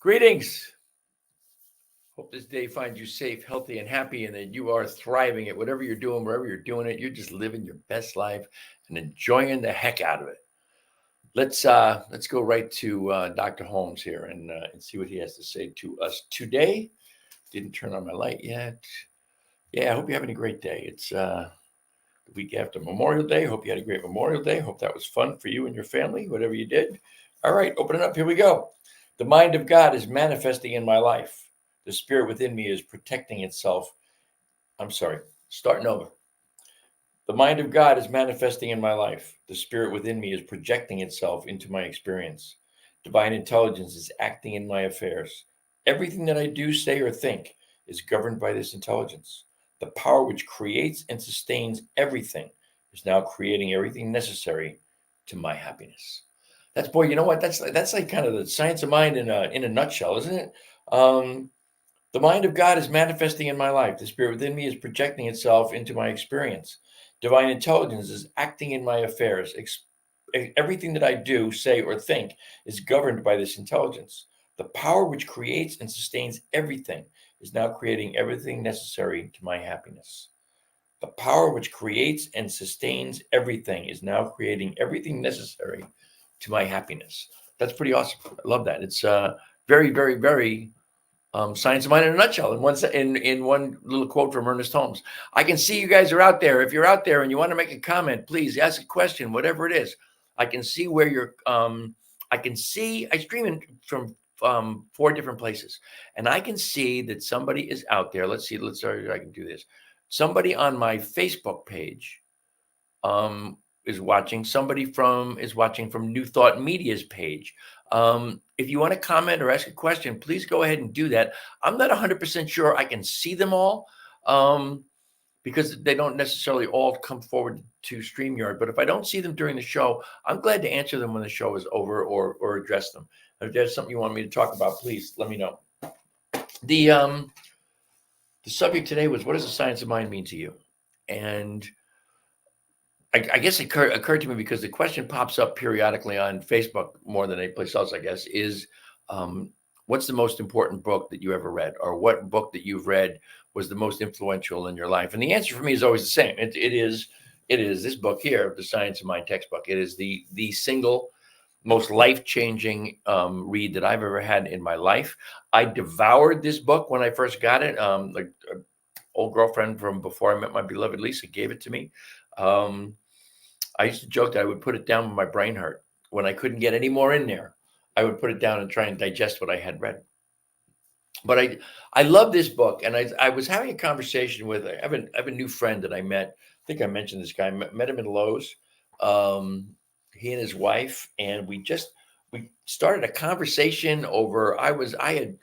Greetings. Hope this day finds you safe, healthy, and happy, and that you are thriving at whatever you're doing, wherever you're doing it. You're just living your best life and enjoying the heck out of it. Let's go right to Dr. Holmes here and see what he has to say to us today. Didn't turn on my light yet. Yeah, I hope you're having a great day. It's the week after Memorial Day. Hope you had a great Memorial Day. Hope that was fun for you and your family, whatever you did. All right, open it up. Here we go. The mind of God is manifesting in my life. The spirit within me is protecting itself. Starting over. The mind of God is manifesting in my life. The spirit within me is projecting itself into my experience. Divine intelligence is acting in my affairs. Everything that I do, say, or think is governed by this intelligence. The power which creates and sustains everything is now creating everything necessary to my happiness. That's, boy, you know what? That's like kind of the science of mind in a nutshell, isn't it? The mind of God is manifesting in my life. The spirit within me is projecting itself into my experience. Divine intelligence is acting in my affairs. Everything that I do, say, or think is governed by this intelligence. The power which creates and sustains everything is now creating everything necessary to my happiness. The power which creates and sustains everything is now creating everything necessary to my happiness. That's pretty awesome. I love that. It's very, very, very science of mind in a nutshell. In one little quote from Ernest Holmes. I can see you guys are out there. If you're out there and you want to make a comment, please ask a question, whatever it is. I can see where you're. I stream from 4 different places, and I can see that somebody is out there. Let's see. I can do this. Somebody on my Facebook page is watching. Somebody is watching from New Thought Media's page. If you want to comment or ask a question, please go ahead and do that. I'm not 100% sure I can see them all because they don't necessarily all come forward to StreamYard. But if I don't see them during the show, I'm glad to answer them when the show is over or address them. If there's something you want me to talk about, please let me know. The subject today was, what does the science of mind mean to you? And I guess it occurred to me because the question pops up periodically on Facebook more than any place else, I guess, is what's the most important book that you ever read, or what book that you've read was the most influential in your life? And the answer for me is always the same. It is this book here, The Science of Mind textbook. It is the single most life-changing read that I've ever had in my life. I devoured this book when I first got it. Like an old girlfriend from before I met my beloved Lisa gave it to me. I used to joke that I would put it down when my brain hurt. When I couldn't get any more in there, I would put it down and try and digest what I had read. But I love this book, and I was having a conversation with. I have a new friend that I met. I think I mentioned this guy. Met him in Lowe's. He and his wife, and we started a conversation over. I had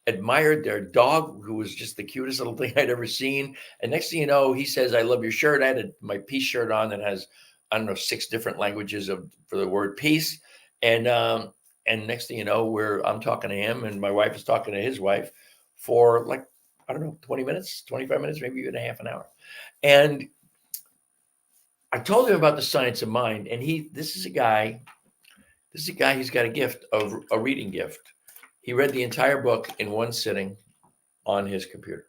admired their dog, who was just the cutest little thing I'd ever seen. And next thing you know, he says, "I love your shirt." I had my peace shirt on that has, I don't know, 6 different languages for the word peace. And next thing you know, I'm talking to him, and my wife is talking to his wife for, like, I don't know, 20 minutes, 25 minutes, maybe even a half an hour. And I told him about the science of mind, and this is a guy who's got a gift, a reading gift. He read the entire book in one sitting on his computer.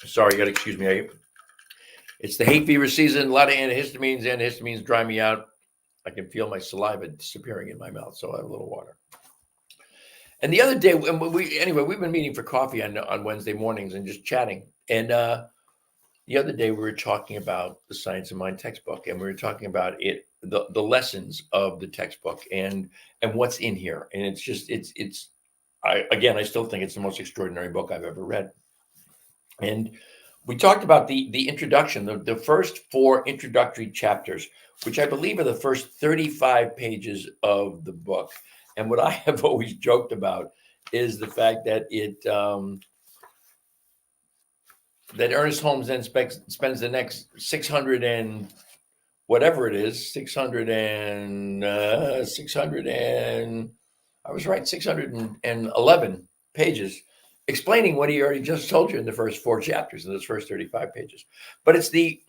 Sorry, you got to excuse me. It's the hay fever season. A lot of antihistamines. Antihistamines dry me out. I can feel my saliva disappearing in my mouth, so I have a little water. And the other day, we've been meeting for coffee on Wednesday mornings and just chatting. And the other day, we were talking about the Science of Mind textbook, and we were talking about the lessons of the textbook and what's in here. And it's just I still think it's the most extraordinary book I've ever read. And we talked about the introduction, the first 4 introductory chapters, which I believe are the first 35 pages of the book. And what I have always joked about is the fact that that Ernest Holmes then spends the next 600 and whatever it is, 600 and I was right, 611 pages explaining what he already just told you in the first 4 chapters, in those first 35 pages. But it's the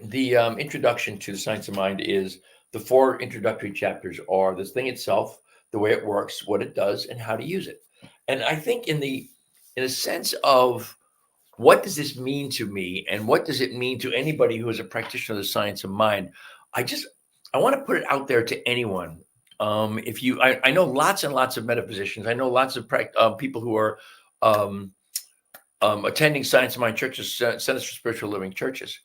introduction to the Science of Mind is The 4 introductory chapters are the thing itself, the way it works, what it does, and how to use it. And I think in a sense of what does this mean to me, and what does it mean to anybody who is a practitioner of the science of mind, I want to put it out there to anyone. I know lots and lots of metaphysicians. I know lots of people who are attending science of mind churches, Centers for Spiritual Living churches,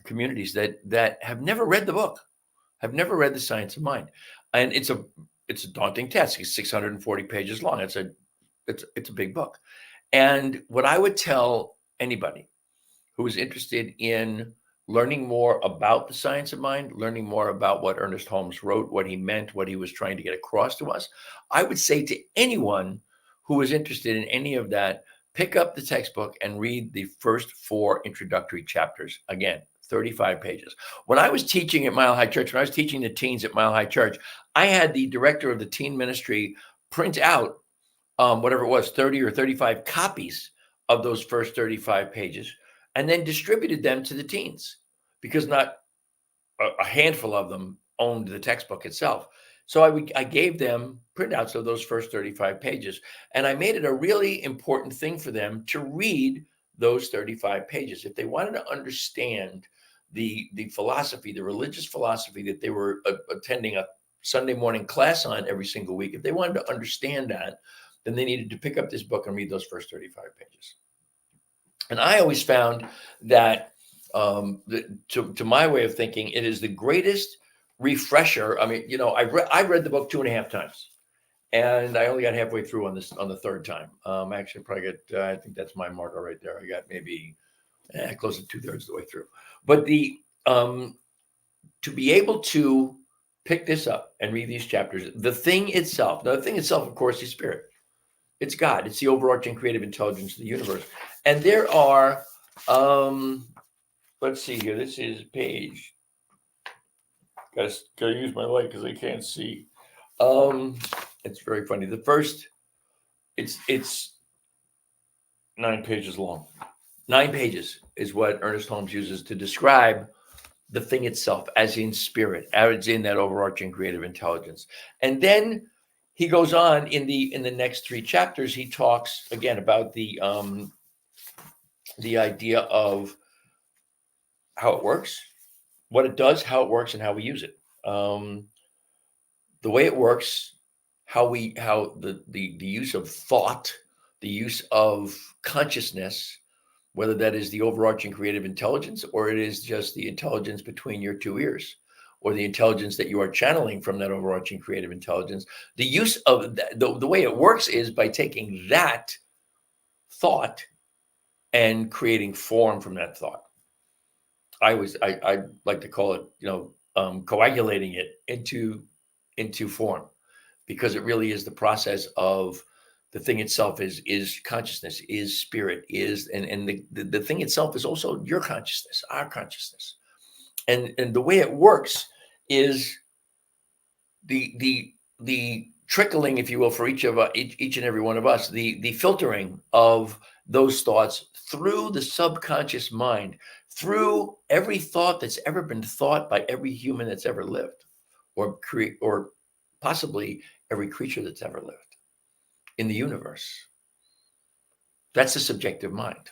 communities that have never read the book, have never read the Science of Mind, and it's a daunting task. It's 640 pages long. It's a big book, and what I would tell anybody who is interested in learning more about the science of mind, learning more about what Ernest Holmes wrote, what he meant, what he was trying to get across to us, I would say to anyone who is interested in any of that, pick up the textbook and read the first 4 introductory chapters. Again, 35 pages. When I was teaching at Mile High Church, when I was teaching the teens at Mile High Church, I had the director of the teen ministry print out whatever it was, 30 or 35 copies of those first 35 pages, and then distributed them to the teens, because not a handful of them owned the textbook itself. So I gave them printouts of those first 35 pages, and I made it a really important thing for them to read those 35 pages. If they wanted to understand the philosophy, the religious philosophy that they were attending a Sunday morning class on every single week, if they wanted to understand that, then they needed to pick up this book and read those first 35 pages. And I always found that, to my way of thinking, it is the greatest refresher. I mean, I read the book 2.5 times, and I only got halfway through on the third time. Actually, probably got, I think that's my marker right there. I got maybe close to 2/3 of the way through. But to be able to pick this up and read these chapters, the thing itself, of course, is spirit. It's God. It's the overarching creative intelligence of the universe. And there are, let's see here. This is page. Gotta use my light because I can't see. It's very funny. The first, it's 9 pages long. 9 pages is what Ernest Holmes uses to describe the thing itself, as in spirit, as in that overarching creative intelligence. And then he goes on in the next 3 chapters. He talks again about the idea of how it works, what it does, how it works, and how we use it. The way it works, how the use of thought, the use of consciousness, whether that is the overarching creative intelligence or it is just the intelligence between your 2 ears, or the intelligence that you are channeling from that overarching creative intelligence. The use of the way it works is by taking that thought and creating form from that thought. I like to call it, coagulating it into form, because it really is the process of the thing itself is consciousness, is spirit, and the thing itself is also your consciousness, our consciousness. And the way it works is the trickling, if you will, for each and every one of us, the filtering of those thoughts through the subconscious mind, through every thought that's ever been thought by every human that's ever lived, or possibly every creature that's ever lived in the universe. That's the subjective mind.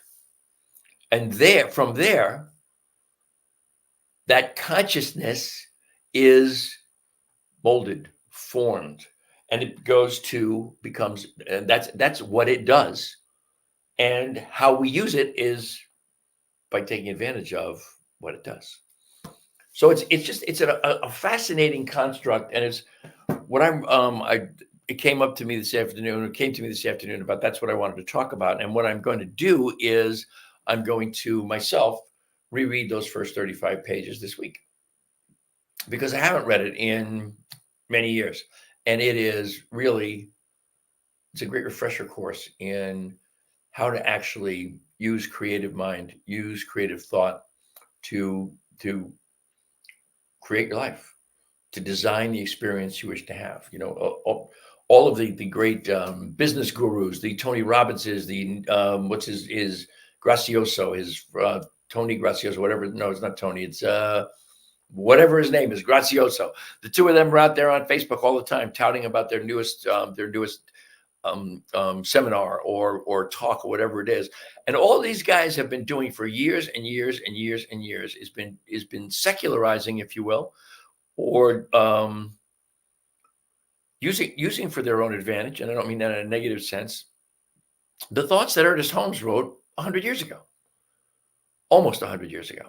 And from there, that consciousness is molded, formed, and it becomes, and that's what it does. And how we use it is by taking advantage of what it does. So it's a fascinating construct, and it's what it came to me this afternoon about that's what I wanted to talk about. And what I'm going to do is I'm going to myself reread those first 35 pages this week, because I haven't read it in many years. And it's a great refresher course in how to actually use creative mind, use creative thought to create your life, to design the experience you wish to have. All of the great business gurus, the Tony Robbinses, what's his Gracioso, Tony Gracioso, whatever. No, it's not Tony. It's whatever his name is, Grazioso. The two of them are out there on Facebook all the time touting about their newest seminar or talk or whatever it is. And all these guys have been doing for years and years and years and years is been secularizing, if you will, or using for their own advantage. And I don't mean that in a negative sense. The thoughts that Ernest Holmes wrote 100 years ago, almost 100 years ago.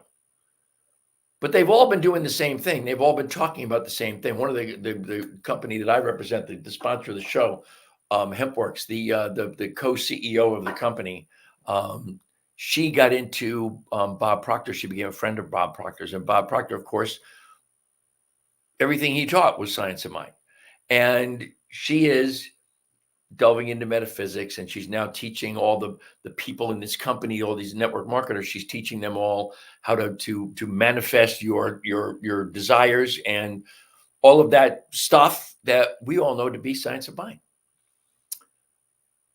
But they've all been doing the same thing. They've all been talking about the same thing. One of the company that I represent, the sponsor of the show, HempWorks, the co-CEO of the company, she got into Bob Proctor. She became a friend of Bob Proctor's, and Bob Proctor, of course, everything he taught was science of mind. And she is delving into metaphysics, and she's now teaching all the people in this company, all these network marketers. She's teaching them all how to manifest your desires and all of that stuff that we all know to be science of mind.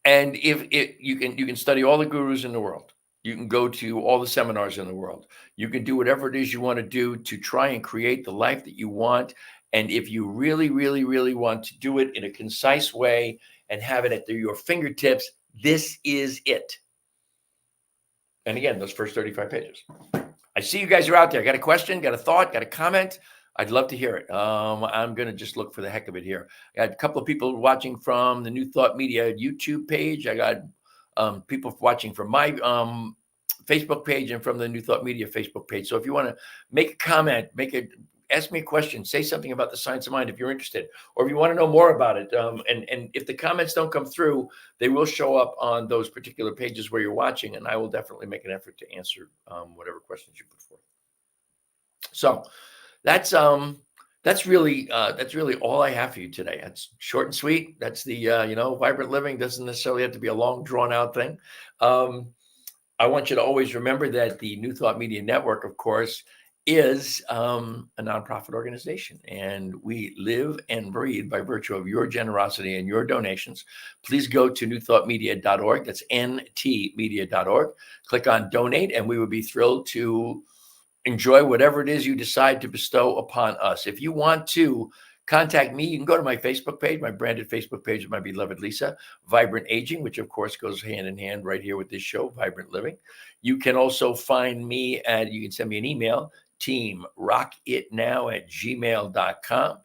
And you can study all the gurus in the world. You can go to all the seminars in the world. You can do whatever it is you want to do to try and create the life that you want. And if you really, really, really want to do it in a concise way and have it at your fingertips, this is it. And again, those first 35 pages. I see you guys are out there. Got a question, got a thought, got a comment? I'd love to hear it. I'm going to just look for the heck of it here. I got a couple of people watching from the New Thought Media YouTube page. I got people watching from my Facebook page and from the New Thought Media Facebook page. So if you want to make a comment, ask me a question, say something about the science of mind if you're interested, or if you want to know more about it. And if the comments don't come through, they will show up on those particular pages where you're watching, and I will definitely make an effort to answer whatever questions you put forth. So that's really all I have for you today. That's short and sweet. That's the vibrant living doesn't necessarily have to be a long drawn out thing. I want you to always remember that the New Thought Media Network, of course, is a nonprofit organization, and we live and breathe by virtue of your generosity and your donations. Please go to newthoughtmedia.org. That's ntmedia.org. Click on donate, and we would be thrilled to enjoy whatever it is you decide to bestow upon us. If you want to contact me, you can go to my Facebook page, my branded Facebook page of my beloved Lisa, Vibrant Aging, which of course goes hand in hand right here with this show, Vibrant Living. You can also find me you can send me an email, teamrockitnow@gmail.com.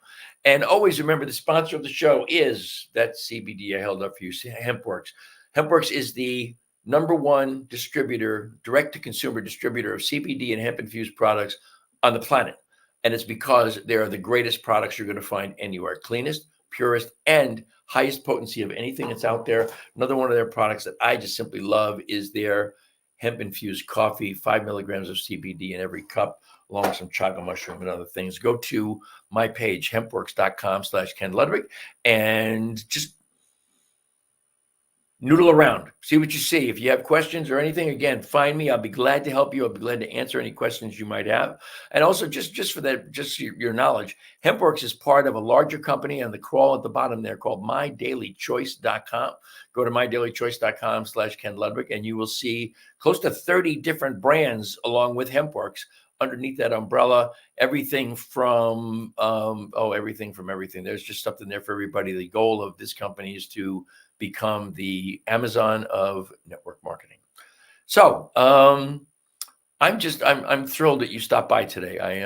And always remember, the sponsor of the show is that CBD I held up for you, HempWorks. HempWorks is the #1 distributor, direct-to-consumer distributor of CBD and hemp-infused products on the planet. And it's because they are the greatest products you're going to find anywhere. Cleanest, purest, and highest potency of anything that's out there. Another one of their products that I just simply love is their hemp-infused coffee, 5 milligrams of CBD in every cup, along with some chaga mushroom and other things. Go to my page, hempworks.com/Ken Ludwig, and just noodle around, see what you see. If you have questions or anything, again, find me. I'll be glad to help you. I'll be glad to answer any questions you might have. And also, just for that, just your knowledge, HempWorks is part of a larger company on the crawl at the bottom there called mydailychoice.com. Go to mydailychoice.com/Ken Ludwig, and you will see close to 30 different brands along with HempWorks underneath that umbrella. Everything from everything. There's just something there for everybody. The goal of this company is to become the Amazon of network marketing. So I'm thrilled that you stopped by today. I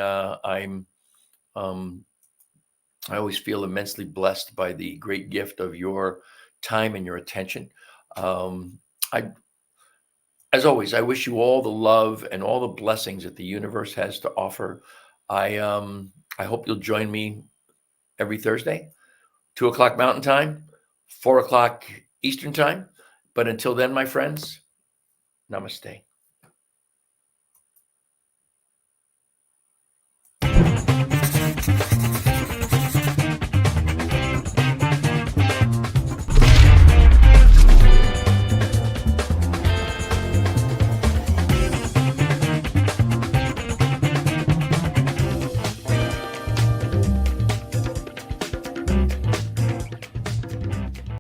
always feel immensely blessed by the great gift of your time and your attention. As always, I wish you all the love and all the blessings that the universe has to offer. I hope you'll join me every Thursday, 2:00 Mountain Time, 4:00 Eastern Time. But until then, my friends, namaste.